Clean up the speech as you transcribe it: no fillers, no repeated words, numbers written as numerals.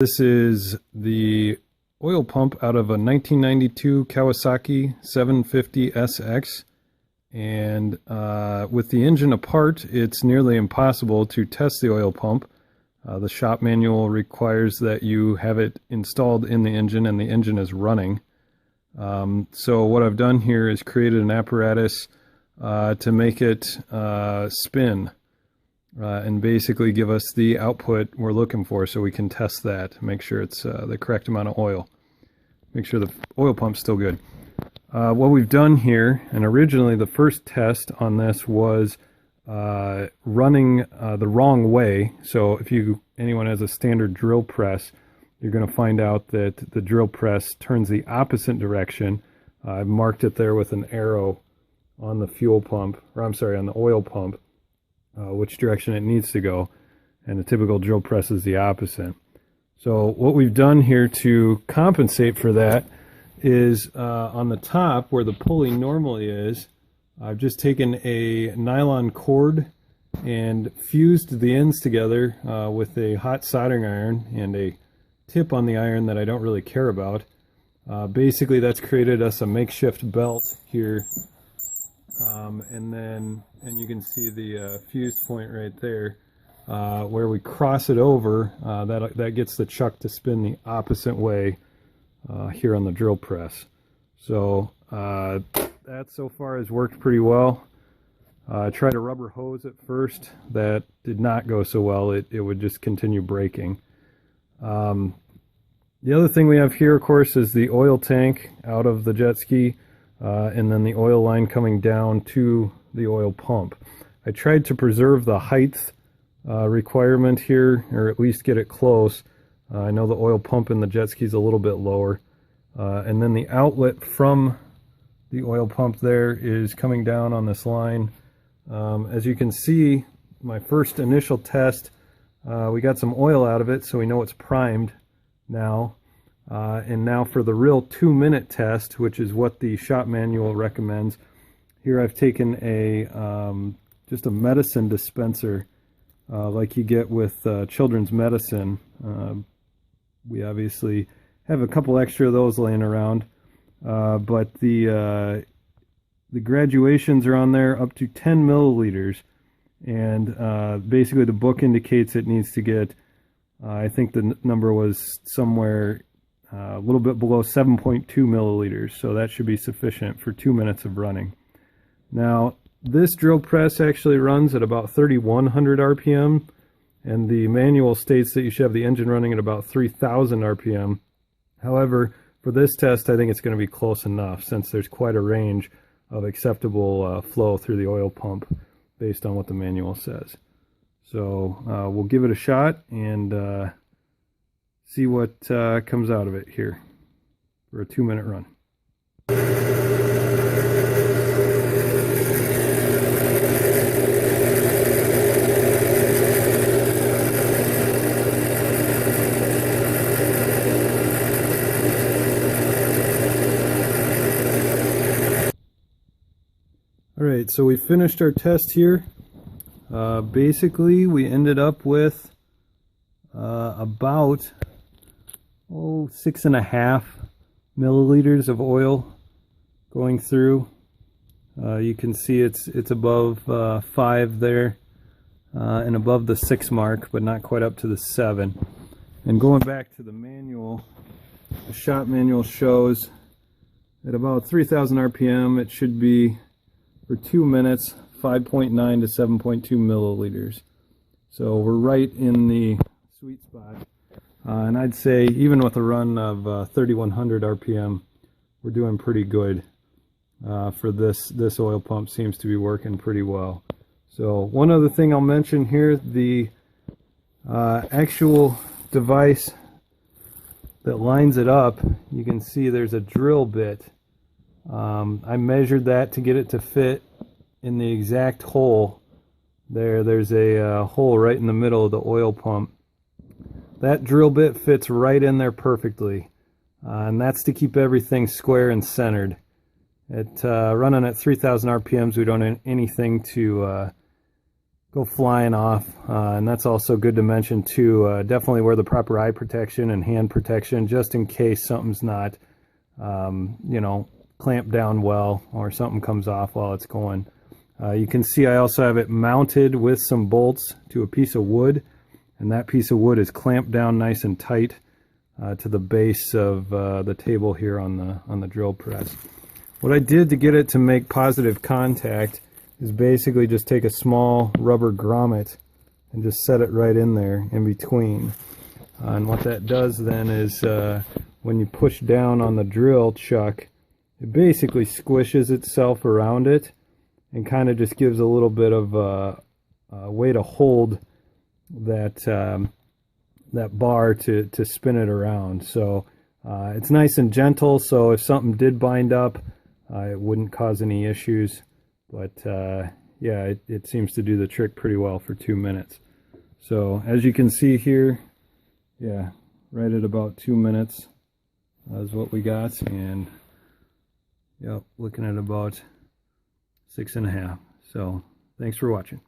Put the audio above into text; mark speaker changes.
Speaker 1: This is the oil pump out of a 1992 Kawasaki 750SX, and with the engine apart, it's nearly impossible to test the oil pump. The shop manual requires that you have it installed in the engine and the engine is running. So what I've done here is created an apparatus to make it spin. And basically give us the output we're looking for so we can test that, make sure it's the correct amount of oil, make sure the oil pump's still good. What we've done here, and originally the first test on this was running the wrong way. So if anyone has a standard drill press, you're going to find out that the drill press turns the opposite direction. I've marked it there with an arrow on the fuel pump, or I'm sorry, on the oil pump. Which direction it needs to go, and the typical drill press is the opposite. So what we've done here to compensate for that is on the top where the pulley normally is, I've just taken a nylon cord and fused the ends together with a hot soldering iron and a tip on the iron that I don't really care about. Basically that's created us a makeshift belt here. And you can see the fused point right there where we cross it over. That gets the chuck to spin the opposite way here on the drill press. So that so far has worked pretty well. I tried a rubber hose at first. That did not go so well. It would just continue breaking. The other thing we have here, of course, is the oil tank out of the jet ski. And then the oil line coming down to the oil pump. I tried to preserve the height requirement here, or at least get it close. I know the oil pump in the jet ski is a little bit lower. And then the outlet from the oil pump there is coming down on this line. As you can see, my first initial test, we got some oil out of it, so we know it's primed now. And now for the real 2-minute test, which is what the shop manual recommends. Here I've taken just a medicine dispenser like you get with children's medicine. We obviously have a couple extra of those laying around, but the graduations are on there up to 10 milliliters, and basically the book indicates it needs to get, I think the number was somewhere a little bit below 7.2 milliliters, so that should be sufficient for 2 minutes of running. Now, this drill press actually runs at about 3,100 RPM, and the manual states that you should have the engine running at about 3,000 RPM. However, for this test, I think it's going to be close enough, since there's quite a range of acceptable flow through the oil pump based on what the manual says. So we'll give it a shot and see what comes out of it here for a 2-minute run. Alright, so we finished our test here. Basically, we ended up with about 6.5 milliliters of oil going through. You can see it's above 5 there, and above the 6 mark, but not quite up to the 7. And going back to the manual, the shop manual shows at about 3,000 RPM it should be, for 2 minutes, 5.9 to 7.2 milliliters. So we're right in the sweet spot. And I'd say even with a run of 3,100 RPM, we're doing pretty good for this. This oil pump seems to be working pretty well. So one other thing I'll mention here, the actual device that lines it up, you can see there's a drill bit. I measured that to get it to fit in the exact hole. There's a hole right in the middle of the oil pump. That drill bit fits right in there perfectly, and that's to keep everything square and centered. Running at 3,000 RPMs, we don't have anything to go flying off. And that's also good to mention too. Definitely wear the proper eye protection and hand protection just in case something's not, you know, clamped down well or something comes off while it's going. You can see I also have it mounted with some bolts to a piece of wood, and that piece of wood is clamped down nice and tight to the base of the table here on the drill press. What I did to get it to make positive contact is basically just take a small rubber grommet and just set it right in there in between. And what that does then is when you push down on the drill chuck, it basically squishes itself around it and kind of just gives a little bit of a way to hold that that bar to spin it around. So it's nice and gentle, so if something did bind up, it wouldn't cause any issues. But yeah, it seems to do the trick pretty well for 2 minutes. So as you can see here, yeah, right at about 2 minutes is what we got, and yep, looking at about 6.5. So thanks for watching.